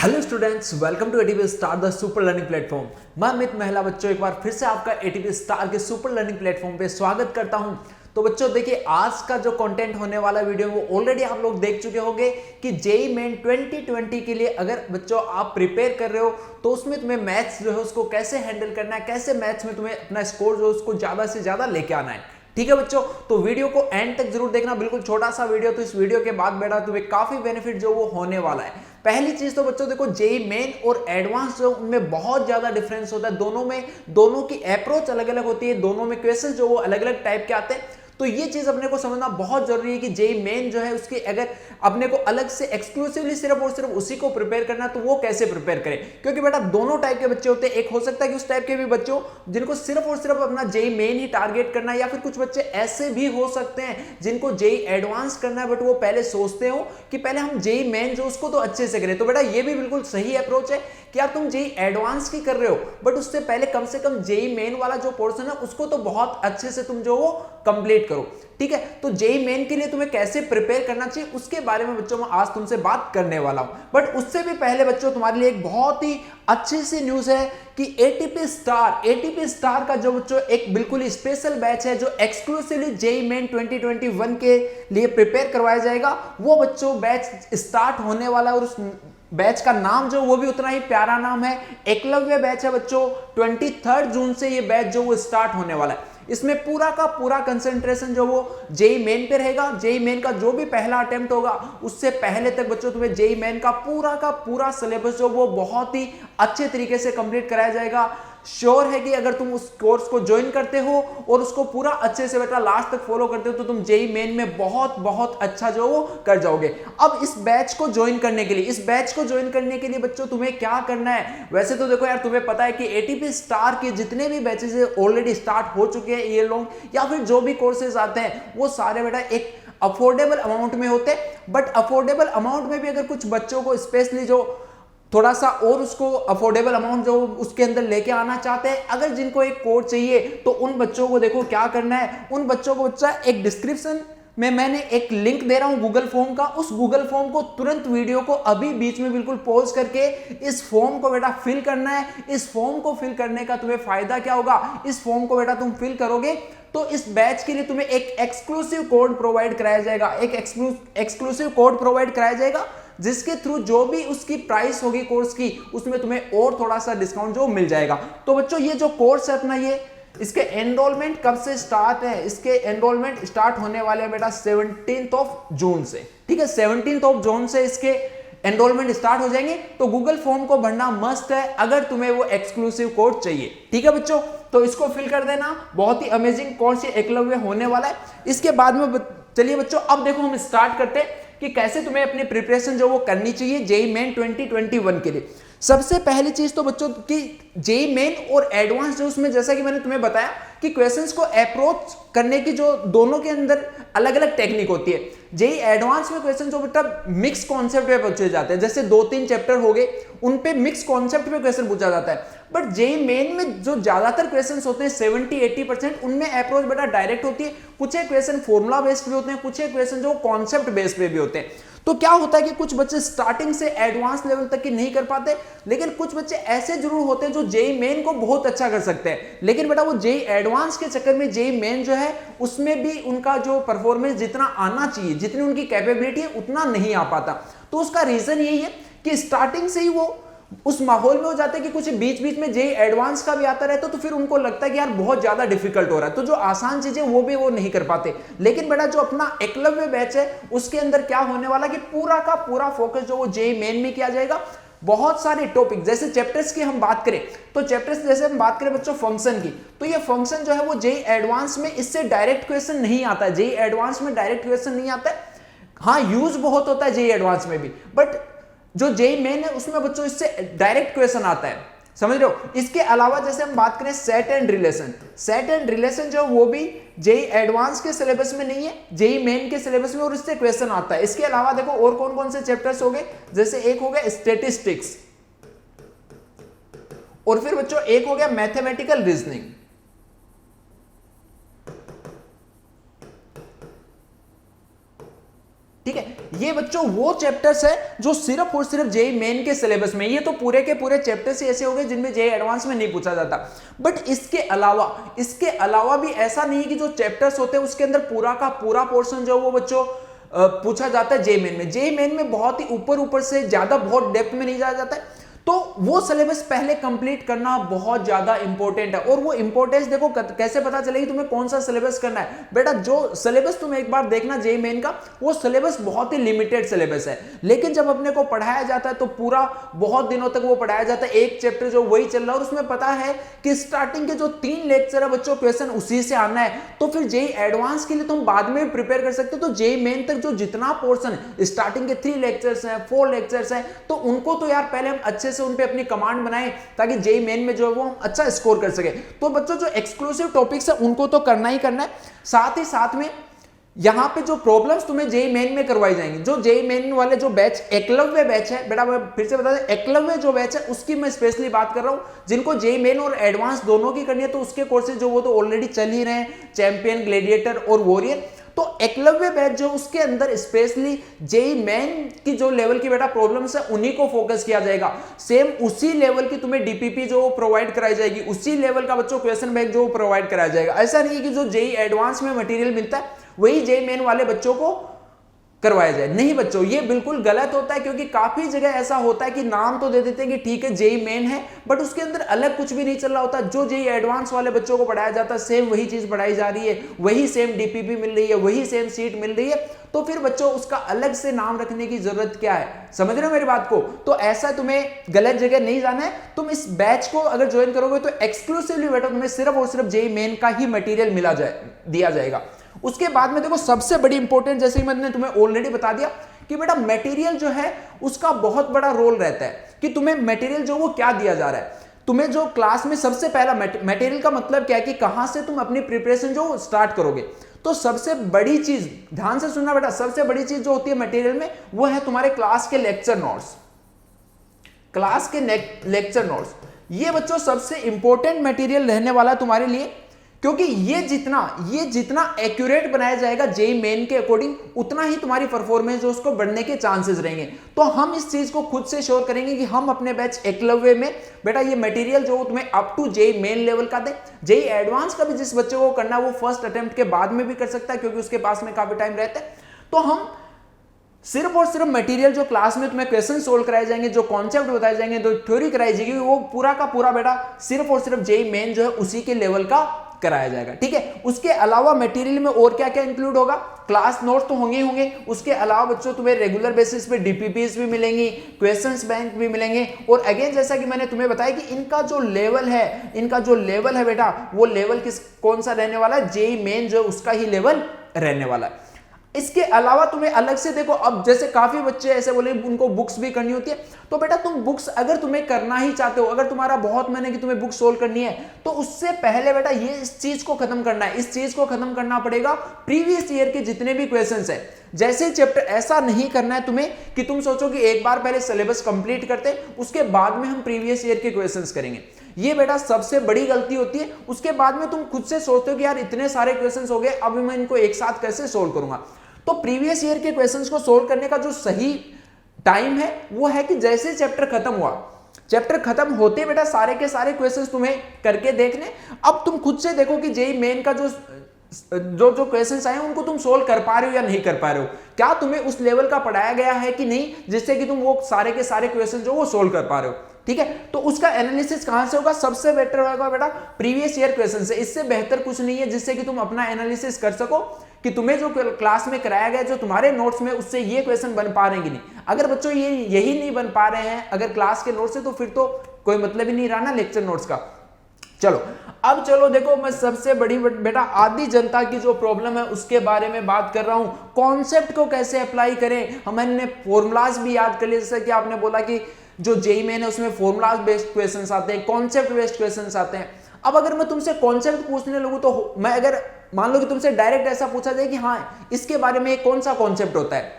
Hello students, welcome to ATP star the super learning platform. मैं अमित महिला बच्चों एक बार फिर से आपका एटीपी स्टार के सुपर लर्निंग प्लेटफॉर्म पे स्वागत करता हूं। तो बच्चों देखिए, आज का जो कंटेंट होने वाला वीडियो वो ऑलरेडी आप लोग देख चुके होंगे कि जेईई मेन 2020 के लिए अगर बच्चों आप प्रिपेयर कर रहे हो तो उसमें तुम्हें मैथ्स जो है उसको कैसे हैंडल करना है, कैसे मैथ्स में तुम्हें अपना स्कोर जो है उसको ज्यादा से ज्यादा लेके आना है। ठीक है बच्चों, तो वीडियो को एंड तक जरूर देखना, बिल्कुल छोटा सा वीडियो, तो इस वीडियो के बाद बेटा तुम्हें काफी बेनिफिट जो वो होने वाला है। पहली चीज तो बच्चों देखो, जेईई मेन और एडवांस जो उनमें बहुत ज्यादा डिफरेंस होता है। दोनों की अप्रोच अलग अलग होती है, दोनों में क्वेश्चन जो वो अलग अलग टाइप के आते हैं। तो ये चीज अपने को समझना बहुत जरूरी है कि जेईई मेन जो है उसके अगर अपने को अलग से एक्सक्लूसिवली सिर्फ और सिर्फ उसी को प्रिपेयर करना है तो वो कैसे प्रिपेयर करें, क्योंकि बेटा दोनों टाइप के बच्चे होते हैं। एक हो सकता है कि उस टाइप के भी बच्चों जिनको सिर्फ और सिर्फ अपना जेईई मेन ही टारगेट करना है, या फिर कुछ बच्चे ऐसे भी हो सकते हैं जिनको जेईई एडवांस करना है बट वो पहले सोचते हो कि पहले हम जेईई मेन जो उसको तो अच्छे से करें। तो बेटा ये भी बिल्कुल सही अप्रोच है कि यार तुम जेईई एडवांस की कर रहे हो बट उससे पहले कम से कम जेईई मेन वाला जो पोर्शन है उसको तो बहुत अच्छे से तुम जो वो कंप्लीट करो। ठीक है, तो जेईई मेन के लिए तुम्हें कैसे प्रिपेयर करना चाहिए उसके बारे में बच्चों मैं आज तुमसे बात करने वाला हूं। बट उससे भी पहले बच्चों तुम्हारे लिए एक बहुत ही अच्छी सी न्यूज है कि एटीपी स्टार का जो बच्चों एक बिल्कुल स्पेशल बैच है जो एक्सक्लूसिवली जेईई मेन 2021 के लिए प्रिपेयर करवाया जाएगा, वो बच्चों बैच स्टार्ट होने वाला है। और उस बैच का नाम जो वो भी उतना ही प्यारा नाम है, एकलव्य बैच है बच्चों। 23 जून से ये बैच जो वो स्टार्ट होने वाला है। इसमें पूरा का पूरा कंसंट्रेशन जो वो जेईई मेन पे रहेगा। जेईई मेन का जो भी पहला अटेम्प्ट होगा उससे पहले तक बच्चों तुम्हें जेईई मेन का पूरा सिलेबस जो वो बहुत ही अच्छे तरीके से कंप्लीट कराया जाएगा। श्योर है कि अगर तुम उस कोर्स को ज्वाइन करते हो और उसको पूरा अच्छे से बेटा लास्ट तक फॉलो करते हो तो तुम जेईई मेन में बहुत बहुत अच्छा जो वो कर जाओगे। अब इस बैच को ज्वाइन करने के लिए बच्चों तुम्हें क्या करना है? वैसे तो देखो यार, तुम्हें पता है कि एटीपी स्टार के जितने भी बैचेस ऑलरेडी स्टार्ट हो चुके हैं, ईयर लॉन्ग या फिर जो भी कोर्सेज आते हैं वो सारे बेटा एक अफोर्डेबल अमाउंट में होते हैं। बट अफोर्डेबल अमाउंट में भी अगर कुछ बच्चों को स्पेशली जो थोड़ा सा और उसको अफोर्डेबल अमाउंट जो उसके अंदर लेके आना चाहते हैं, अगर जिनको एक कोर्स चाहिए तो उन बच्चों को देखो क्या करना है। उन बच्चों को बच्चा एक डिस्क्रिप्शन में मैंने एक लिंक दे रहा हूं गूगल फॉर्म का, उस गूगल फॉर्म को तुरंत वीडियो को अभी बीच में बिल्कुल पॉज करके इस फॉर्म को बेटा फिल करना है। इस फॉर्म को फिल करने का तुम्हें फायदा क्या होगा? इस फॉर्म को बेटा तुम फिल करोगे तो इस बैच के लिए तुम्हें एक एक्सक्लूसिव कोड प्रोवाइड कराया जाएगा, जिसके थ्रू जो भी उसकी प्राइस होगी कोर्स की उसमें तुम्हें और थोड़ा सा डिस्काउंट जो मिल जाएगा। तो बच्चों ये जो कोर्स है अपना, ये इसके एनरोलमेंट कब से स्टार्ट है? इसके एनरोलमेंट स्टार्ट होने वाले हैं बेटा 17 जून से। ठीक है, 17 जून से इसके एनरोलमेंट स्टार्ट हो जाएंगे। तो गूगल फॉर्म को भरना मस्ट है अगर तुम्हें वो एक्सक्लूसिव कोड चाहिए। ठीक है बच्चों, तो इसको फिल कर देना। बहुत ही अमेजिंग कोर्स एकलव्य होने वाला है। इसके बाद में चलिए बच्चों, अब देखो हम स्टार्ट करते हैं कि कैसे तुम्हें अपनी प्रिपरेशन जो वो करनी चाहिए जेईई मेन 2021 के लिए। सबसे पहली चीज तो बच्चों की जेईई मेन और एडवांस जो उसमें, जैसा कि मैंने तुम्हें बताया कि क्वेश्चंस को अप्रोच करने की जो दोनों के अंदर अलग अलग टेक्निक होती है। जेईई एडवांस में क्वेश्चन जो बेटा मिक्स कॉन्सेप्ट पे पूछे जाते हैं, जैसे 2-3 चैप्टर हो गए उन पे मिक्स कॉन्सेप्ट पे क्वेश्चन पूछा जाता है। बट जेईई मेन में जो ज्यादातर क्वेश्चंस होते हैं 70-80% उनमें अप्रोच बेटा डायरेक्ट होती है। कुछ एक क्वेश्चन फॉर्मूला बेस्ड भी होते हैं, कुछ एक क्वेश्चन जो कॉन्सेप्ट बेस्ड पे भी होते हैं। तो क्या होता है कि कुछ बच्चे स्टार्टिंग से एडवांस लेवल तक की नहीं कर पाते, लेकिन कुछ बच्चे ऐसे जरूर होते हैं जो जेईई मेन को बहुत अच्छा कर सकते हैं, लेकिन बेटा वो जेईई एडवांस के चक्कर में जेईई मेन जो है उसमें भी उनका जो परफॉर्मेंस जितना आना चाहिए, जितनी उनकी कैपेबिलिटी है उतना नहीं आ पाता। तो उसका रीजन यही है कि स्टार्टिंग से ही वो उस माहौल में हो जाते हैं कि कुछ बीच बीच में जेईई एडवांस का भी आता रहता है, तो फिर उनको लगता है कि यार बहुत ज्यादा डिफिकल्ट हो रहा है, तो जो आसान चीजें वो नहीं कर पाते। लेकिन बेटा जो अपना एकलव्य बैच है उसके अंदर क्या होने वाला कि पूरा का पूरा फोकस जो वो जेईई मेन में किया जाएगा। बहुत सारे टॉपिक, जैसे चैप्टर्स की हम बात करें तो चैप्टर्स जैसे हम बात करें बच्चों फंक्शन की, तो ये फंक्शन जो है वो जेईई एडवांस में इससे डायरेक्ट क्वेश्चन नहीं आता है। जेईई एडवांस में डायरेक्ट क्वेश्चन नहीं आता है, हाँ यूज बहुत होता है जेईई एडवांस में भी, बट जो जेईई मेन है उसमें बच्चों इससे डायरेक्ट क्वेश्चन आता है, समझ रहे हो। इसके अलावा जैसे हम बात करें सेट एंड रिलेशन जो वो भी जेईई एडवांस के सिलेबस में नहीं है, जेईई मेन के सिलेबस में, और इससे क्वेश्चन आता है। इसके अलावा देखो और कौन कौन से चैप्टर्स हो गए, जैसे एक हो गया स्टैटिस्टिक्स, और फिर बच्चों एक हो गया मैथमेटिकल रीजनिंग। ठीक है, ये बच्चों वो चैप्टर्स है जो सिर्फ और सिर्फ जेईई मेन के सिलेबस में, ये तो पूरे के पूरे चैप्टर्स ही ऐसे हो गए जिनमें जेईई एडवांस में नहीं पूछा जाता। बट इसके अलावा भी ऐसा नहीं कि जो चैप्टर्स होते हैं उसके अंदर पूरा का पूरा पोर्शन जो वो बच्चों पूछा जाता है जेईई मेन में। जेईई मेन में बहुत ही ऊपर से ज्यादा बहुत डेप्थ में नहीं जाया जाता है, तो वो सिलेबस पहले कंप्लीट करना बहुत ज्यादा इंपॉर्टेंट है। और वो इंपॉर्टेंस देखो कैसे पता चलेगी तुम्हें कौन सा सिलेबस करना है। बेटा जो सिलेबस तुम एक बार देखना जेईई मेन का, वो सिलेबस बहुत ही लिमिटेड सिलेबस है, लेकिन जब अपने को पढ़ाया जाता है तो पूरा बहुत दिनों तक वो पढ़ाया जाता है। एक चैप्टर जो वही चल रहा है और उसमें पता है कि स्टार्टिंग के जो 3 लेक्चर है बच्चों क्वेश्चन उसी से आना है, तो फिर जेईई एडवांस के लिए तुम बाद में प्रिपेयर कर सकते हो। तो जेईई मेन तक जो जितना पोर्शन है, स्टार्टिंग के 3 लेक्चर्स हैं, 4 लेक्चर्स हैं, तो उनको तो यार पहले हम अच्छे से उन पे अपनी कमांड बनाए ताकि जेईई मेन में जो है वो हम अच्छा स्कोर कर सके। तो बच्चों जो एक्सक्लूसिव टॉपिक्स है उनको तो करना ही करना है, साथ ही साथ में यहां पे जो प्रॉब्लम्स तुम्हें जेईई मेन में करवाई जाएंगी, जो जेईई मेन वाले जो बैच एकलव्य बैच है, बेटा मैं फिर से बता दें एकलव्य जो बैच है उसकी मैं स्पेशली बात कर रहा हूं। जिनको जेईई मेन और एडवांस दोनों की करनी है तो उसके कोर्सेज जो वो तो ऑलरेडी चल ही रहे हैं, चैंपियन, ग्लेडिएटर और वॉरियर। तो एकलव्य बैच जो उसके अंदर स्पेशली जेईई मेन की जो लेवल की बेटा प्रॉब्लम्स है उन्हीं को फोकस किया जाएगा। सेम उसी लेवल की तुम्हें डीपीपी जो प्रोवाइड कराई जाएगी, उसी लेवल का बच्चों क्वेश्चन बैंक जो प्रोवाइड कराया जाएगा। ऐसा नहीं है कि जो जेईई एडवांस में मटेरियल मिलता है वही जेईई मेन वाले बच्चों को करवाया जाए। नहीं बच्चों, ये बिल्कुल गलत होता है, क्योंकि काफी जगह ऐसा होता है कि नाम तो दे देते हैं कि ठीक है जेईई मेन है, बट उसके अंदर अलग कुछ भी नहीं चल रहा होता। जो जेईई एडवांस वाले बच्चों को पढ़ाया जाता है सेम वही चीज पढ़ाई जा रही है, वही सेम डीपीपी मिल रही है, वही सेम सीट मिल रही है, तो फिर बच्चों उसका अलग से नाम रखने की जरूरत क्या है? समझ रहे हो मेरी बात को? तो ऐसा तुम्हें गलत जगह नहीं जाना है। तुम इस बैच को अगर ज्वाइन करोगे तो एक्सक्लूसिवली बेटा तुम्हें सिर्फ और सिर्फ जेईई मेन का ही मटेरियल दिया जाएगा। उसके बाद में देखो सबसे बड़ी इंपॉर्टेंट, जैसे ही मैंने तुम्हें ऑलरेडी बता दिया कि बेटा मटेरियल जो है उसका बहुत बड़ा रोल रहता है कि तुम्हें मटेरियल जो वो क्या दिया जा रहा है। तुम्हें जो क्लास में सबसे पहला मटेरियल का मतलब क्या है कि कहां से तुम अपनी प्रिपरेशन जो स्टार्ट करोगे। तो सबसे बड़ी चीज, ध्यान से सुनना बेटा, सबसे बड़ी चीज जो होती है मटेरियल में वो है तुम्हारे क्लास के लेक्चर नोट्स। क्लास के लेक्चर नोट्स ये बच्चों सबसे इंपॉर्टेंट मटेरियल रहने वाला है तुम्हारे लिए, क्योंकि ये जितना एक्यूरेट बनाया जाएगा जेईई मेन के अकॉर्डिंग, उतना ही तुम्हारी परफॉर्मेंस जो उसको बढ़ने के चांसेस रहेंगे। तो हम इस चीज को खुद से श्योर करेंगे कि हम अपने बैच एकलव्य में बेटा ये मटेरियल जो तुम्हें up to JEE main level का दे। जेईई एडवांस का भी जिस बच्चे को करना है वो फर्स्ट अटेम्प्ट के बाद में भी कर सकता है, क्योंकि उसके पास में काफी टाइम रहता है। तो हम सिर्फ और सिर्फ मटेरियल जो क्लास में तुम्हें क्वेश्चन सोल्व कराए जाएंगे, जो कॉन्सेप्ट बताए जाएंगे, जो थ्योरी कराई जाएगी, वो पूरा का पूरा बेटा सिर्फ और सिर्फ जेईई मेन जो है उसी के लेवल का कराया जाएगा। ठीक है, उसके अलावा मटेरियल में और क्या क्या इंक्लूड होगा? क्लास नोट्स तो होंगे ही होंगे, उसके अलावा बच्चों तुम्हें रेगुलर बेसिस पे डीपीपीज भी मिलेंगी, क्वेश्चंस बैंक भी मिलेंगे। और अगेन जैसा कि मैंने तुम्हें बताया कि इनका जो लेवल है बेटा, वो लेवल कौन सा रहने वाला है? जेईई मेन जो उसका ही लेवल रहने वाला है। इसके अलावा तुम्हें अलग से देखो, अब जैसे काफी बच्चे ऐसे बोले उनको बुक्स भी करनी होती है, तो बेटा तुम बुक्स अगर तुम्हें करना ही चाहते हो, अगर तुम्हारा बहुत मन है कि तुम्हें बुक सोल्व करनी है, तो उससे पहले बेटा ये इस चीज को खत्म करना है। इस चीज को खत्म करना पड़ेगा प्रीवियस ईयर के जितने भी क्वेश्चंस है, जैसे चैप्टर, ऐसा नहीं करना है तुम्हें कि तुम सोचो कि एक बार पहले सिलेबस कंप्लीट करते उसके बाद में हम प्रीवियस ईयर के क्वेश्चंस करेंगे। ये बेटा सबसे बड़ी गलती होती है। उसके बाद में तुम खुद से सोचते हो कि यार इतने सारे क्वेश्चंस हो गए, अब मैं इनको एक साथ कैसे सोल्व करूंगा। तो प्रीवियस ईयर के क्वेश्चंस को सोल्व करने का जो सही टाइम है वो है कि जैसे चैप्टर खत्म हुआ, चैप्टर खत्म होते बेटा सारे के सारे क्वेश्चंस तुम्हें करके देखने। अब तुम खुद से देखो कि जेईई मेन का जो क्वेश्चंस आए उनको तुम सोल्व कर पा रहे हो या नहीं कर पा रहे हो, क्या तुम्हें उस लेवल का पढ़ाया गया है कि नहीं जिससे कि तुम वो सारे के सारे क्वेश्चन जो वो सोल्व कर पा रहे हो। ठीक है, तो उसका एनालिसिस कहां से होगा? सबसे बेटर होगा बेटा प्रीवियस ईयर क्वेश्चन से। इससे बेहतर कुछ नहीं है जिससे कि तुम अपना एनालिसिस कर सको कि तुम्हें जो क्लास में कराया गया, जो तुम्हारे नोट्स में, उससे ये क्वेश्चन बन पा रहे हैं कि नहीं। अगर बच्चों यही नहीं बन पा रहे हैं अगर क्लास के नोट्स से, तो फिर तो कोई मतलब ही नहीं रहा ना लेक्चर नोट्स का। चलो देखो, मैं सबसे बड़ी बेटा आधी जनता की जो प्रॉब्लम है उसके बारे में बात कर रहा हूं। कॉन्सेप्ट को कैसे अप्लाई करें, हमने फॉर्मूलाज भी याद कर लिए, जैसे कि आपने बोला कि जो जेईई मेन है उसमें फॉर्मूलाज बेस्ड क्वेश्चंस आते हैं, कॉन्सेप्ट बेस्ड क्वेश्चंस आते हैं। अब अगर मैं तुमसे कॉन्सेप्ट पूछने लगूं, तो मैं अगर मान लो कि तुमसे डायरेक्ट ऐसा पूछा जाए कि हाँ इसके बारे में कौन सा कॉन्सेप्ट होता है,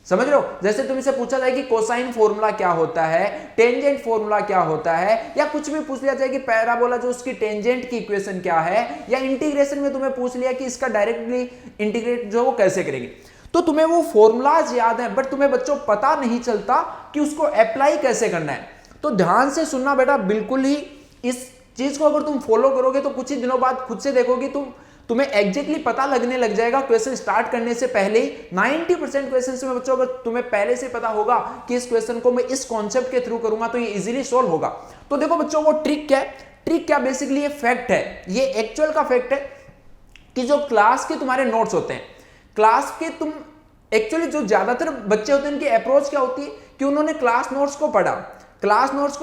समझ रहे हो? जैसे तुमसे पूछा जाए कि कोसाइन फॉर्मूला क्या होता है, टेंजेंट फॉर्मूला क्या होता है, या कुछ भी पूछ लिया जाए कि पैराबोला जो उसकी टेंजेंट की इक्वेशन क्या है, या इंटीग्रेशन में तुम्हें पूछ लिया कि इसका डायरेक्टली इंटीग्रेट जो वो कैसे करेंगे, तो तुम्हें वो फॉर्मूलाज याद है, बट तुम्हें बच्चों पता नहीं चलता कि उसको अप्लाई कैसे करना है। तो ध्यान से सुनना बेटा, बिल्कुल ही इस चीज को अगर तुम फॉलो करोगे तो कुछ ही दिनों बाद खुद से देखोगे तुम्हें एग्जैक्टली पता लगने लग जाएगा। क्वेश्चन स्टार्ट करने से पहले ही 90% क्वेश्चन में बच्चों, अगर तुम्हें पहले से पता होगा कि इस क्वेश्चन को मैं इस कॉन्सेप्ट के थ्रू करूंगा तो ये इजीली सॉल्व होगा। तो देखो बच्चों, वो ट्रिक क्या है? ट्रिक क्या, बेसिकली ये फैक्ट है, ये एक्चुअल का फैक्ट है कि जो क्लास के तुम्हारे नोट्स होते हैं, क्लास के तुम एक्चुअली जो ज्यादातर बच्चे होते हैं उनकी अप्रोच क्या होती है कि उन्होंने क्लास नोट्स को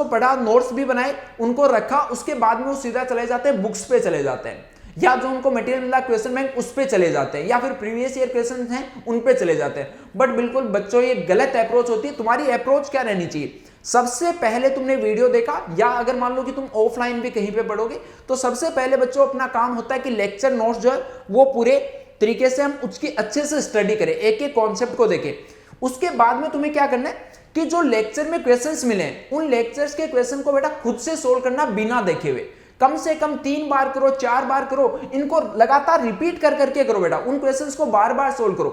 पढ़ा, नोट्स भी बनाए, उनको रखा, उसके बाद में वो सीधा चले जाते हैं बुक्स पे चले जाते हैं, या जो उनको मटेरियल मिला क्वेश्चन बैंक उस पे चले जाते हैं, या फिर प्रीवियस ईयर क्वेश्चन हैं उन पे चले जाते हैं। बट बिल्कुल बच्चों, ये गलत अप्रोच होती है। तुम्हारी अप्रोच क्या रहनी चाहिए? सबसे पहले तुमने वीडियो देखा, या अगर मान लो कि तुम ऑफलाइन भी कहीं पे पढ़ोगे, तो सबसे पहले बच्चों अपना काम होता है कि लेक्चर नोट्स जो है वो पूरे तरीके से हम उसकी अच्छे से स्टडी करें, एक एक कॉन्सेप्ट को देखें। उसके बाद में तुम्हें क्या करना है कि जो लेक्चर में क्वेश्चंस मिले उन लेक्चर्स के क्वेश्चन को बेटा खुद से सोल्व करना, बिना देखे हुए। कम से कम 3 बार करो, 4 बार करो, इनको लगातार रिपीट कर करके करो बेटा, उन क्वेश्चंस को बार बार सोल्व करो।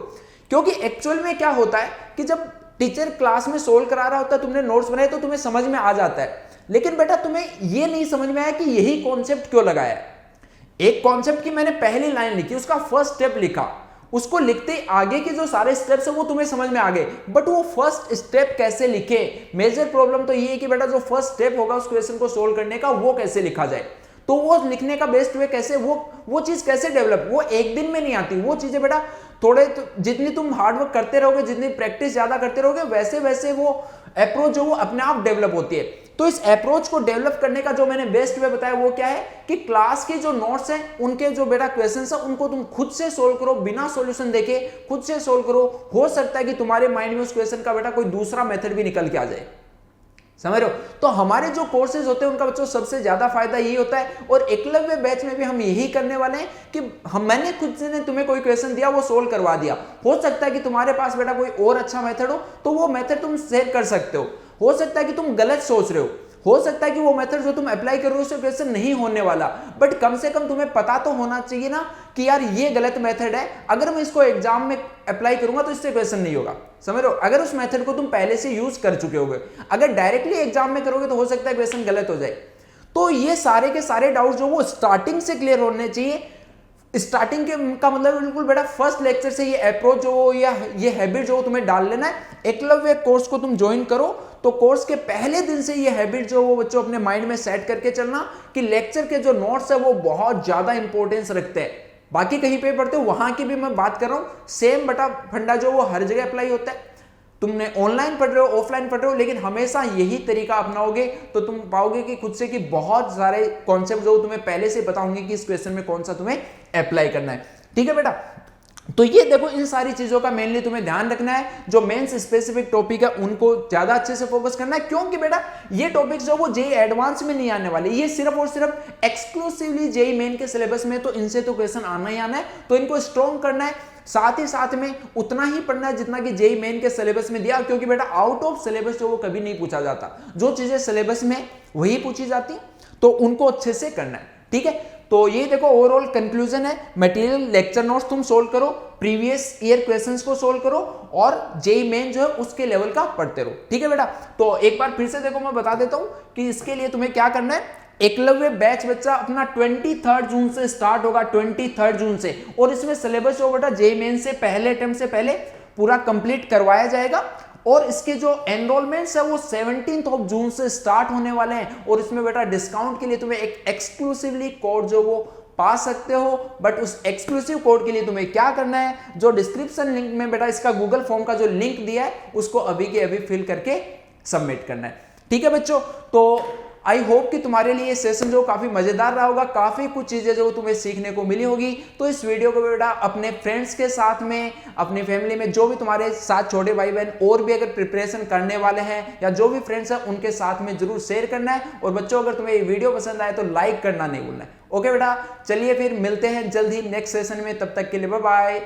क्योंकि एक्चुअल में क्या होता है कि जब टीचर क्लास में सोल्व करा रहा होता है, तुमने नोट्स बनाए तो तुम्हें समझ में आ जाता है, लेकिन बेटा तुम्हें यह नहीं समझ में आया कि यही कॉन्सेप्ट क्यों लगाया है। एक कॉन्सेप्ट की मैंने पहली लाइन लिखी, उसका फर्स्ट स्टेप लिखा, उसको लिखते आगे के जो सारे स्टेप्स है वो तुम्हें समझ में आ गए, बट वो फर्स्ट स्टेप कैसे लिखे, मेजर प्रॉब्लम तो ये है कि बेटा जो फर्स्ट स्टेप होगा उस क्वेश्चन को सोल्व करने का, वो कैसे लिखा जाए। तो वो लिखने का बेस्ट वे कैसे, वो चीज कैसे डेवलप, वो एक दिन में नहीं आती। वो चीजें बेटा थोड़े जितनी तुम हार्डवर्क करते रहोगे, जितनी प्रैक्टिस ज्यादा करते रहोगे, वैसे वैसे वो अप्रोच जो वो अपने आप डेवलप होती है। तो इस अप्रोच को डेवलप करने का जो मैंने बेस्ट वे बताया वो क्या है कि क्लास के जो नोट्स हैं उनके जो बेटा क्वेश्चंस हैं उनको तुम खुद से सोल्व करो, बिना सॉल्यूशन देखे खुद से सोल्व करो। हो सकता है कि तुम्हारे माइंड में उस क्वेश्चन का बेटा कोई दूसरा मेथड भी निकल के आ जाए, समझ रहे हो। तो हमारे जो कोर्सेज होते हैं उनका बच्चों सबसे ज्यादा फायदा यही होता है, और एकलव्य बैच में भी हम यही करने वाले हैं कि मैंने खुद से तुम्हें कोई क्वेश्चन दिया, वो सोल्व करवा दिया। हो सकता है कि तुम्हारे पास बेटा कोई और अच्छा मेथड हो, तो वो मेथड तुम शेयर कर सकते हो सकता है कि तुम गलत सोच रहे हो सकता है कि वो मेथड जो तुम अप्लाई कर रहे हो उससे क्वेश्चन नहीं होने वाला, बट कम से कम तुम्हें पता तो होना चाहिए ना कि यार ये गलत मेथड है, अगर मैं इसको एग्जाम में अप्लाई करूंगा तो इससे क्वेश्चन नहीं होगा, समझ रहे हो। अगर उस मेथड को तुम पहले से यूज कर चुके होगे, अगर डायरेक्टली एग्जाम में करोगे तो हो सकता है क्वेश्चन गलत हो जाए। तो ये सारे के सारे डाउट जो वो स्टार्टिंग से क्लियर होने चाहिए। स्टार्टिंग के का मतलब बिल्कुल बेटा फर्स्ट लेक्चर से ये अप्रोच जो या ये हैबिट जो तुम्हें डाल लेना है। एकलव्य कोर्स को तुम ज्वाइन करो तो कोर्स के पहले दिन से ये हैबिट जो वो बच्चों अपने माइंड में सेट करके चलना कि लेक्चर के जो नोट्स है वो बहुत ज्यादा इंपॉर्टेंस रखते हैं। बाकी कहीं पे पढ़ते हो वहां की भी मैं बात कर रहा हूं, सेम बेटा फंडा जो वो हर जगह अप्लाई होता है। तुमने ऑनलाइन पढ़ रहे हो, ऑफलाइन पढ़ रहे हो, लेकिन हमेशा यही तरीका अपनाओगे तो तुम पाओगे कि खुद से कि बहुत सारे कॉन्सेप्ट जो तुम्हें पहले से पता होंगे कि इस क्वेश्चन में कौन सा तुम्हें अप्लाई करना है। ठीक है बेटा, तो ये देखो इन सारी चीजों का मेनली तुम्हें ध्यान रखना है। जो मेंस स्पेसिफिक टॉपिक है उनको ज्यादा अच्छे से फोकस करना है, क्योंकि बेटा ये टॉपिक्स जो वो जेईई एडवांस में नहीं आने वाले, ये सिर्फ और सिर्फ एक्सक्लूसिवली जेईई मेन के सिलेबस में, तो इनसे तो क्वेश्चन आना ही आना है, तो इनको स्ट्रॉन्ग करना है। साथ ही साथ में उतना ही पढ़ना है जितना कि जेईई मेन के सिलेबस में दिया, क्योंकि बेटा आउट ऑफ सिलेबस जो वो कभी नहीं पूछा जाता, जो चीजें सिलेबस में वही पूछी जाती, तो उनको अच्छे से करना है। ठीक है, तो ये देखो ओवरऑल कंक्लूजन है, मटेरियल लेक्चर नोट्स तुम सोल्व करो, प्रीवियस ईयर क्वेश्चंस को सोल्व करो, और जेईई मेन जो है उसके लेवल का पढ़ते रहो। ठीक है बेटा, तो एक बार फिर से देखो मैं बता देता हूं कि इसके लिए तुम्हें क्या करना है। एकलव्य बैच बच्चा अपना 23 जून से स्टार्ट होगा, 23 जून से, और इसमें सिलेबस जो बेटा जेईई मेन से पहले अटेम्प्ट से पहले पूरा कंप्लीट करवाया जाएगा, और इसके जो एनरोलमेंट्स है वो 17 जून से स्टार्ट होने वाले हैं। और इसमें बेटा डिस्काउंट के लिए तुम्हें एक एक्सक्लूसिवली कोड जो वो पा सकते हो, बट उस एक्सक्लूसिव कोड के लिए तुम्हें क्या करना है, जो डिस्क्रिप्शन लिंक में बेटा इसका गूगल फॉर्म का जो लिंक दिया है उसको अभी के अभी फिल करके सबमिट करना है। ठीक है बच्चों, तो आई होप कि तुम्हारे लिए सेशन जो काफी मजेदार रहा होगा, काफी कुछ चीजें जो तुम्हें सीखने को मिली होगी। तो इस वीडियो को बेटा अपने फ्रेंड्स के साथ में, अपनी फैमिली में जो भी तुम्हारे साथ छोटे भाई बहन और भी अगर प्रिपरेशन करने वाले हैं या जो भी फ्रेंड्स हैं उनके साथ में जरूर शेयर करना है। और बच्चों अगर तुम्हें ये वीडियो पसंद आए तो लाइक करना नहीं भूलना है। ओके बेटा, चलिए फिर मिलते हैं जल्द ही नेक्स्ट सेशन में, तब तक के लिए बाय बाय।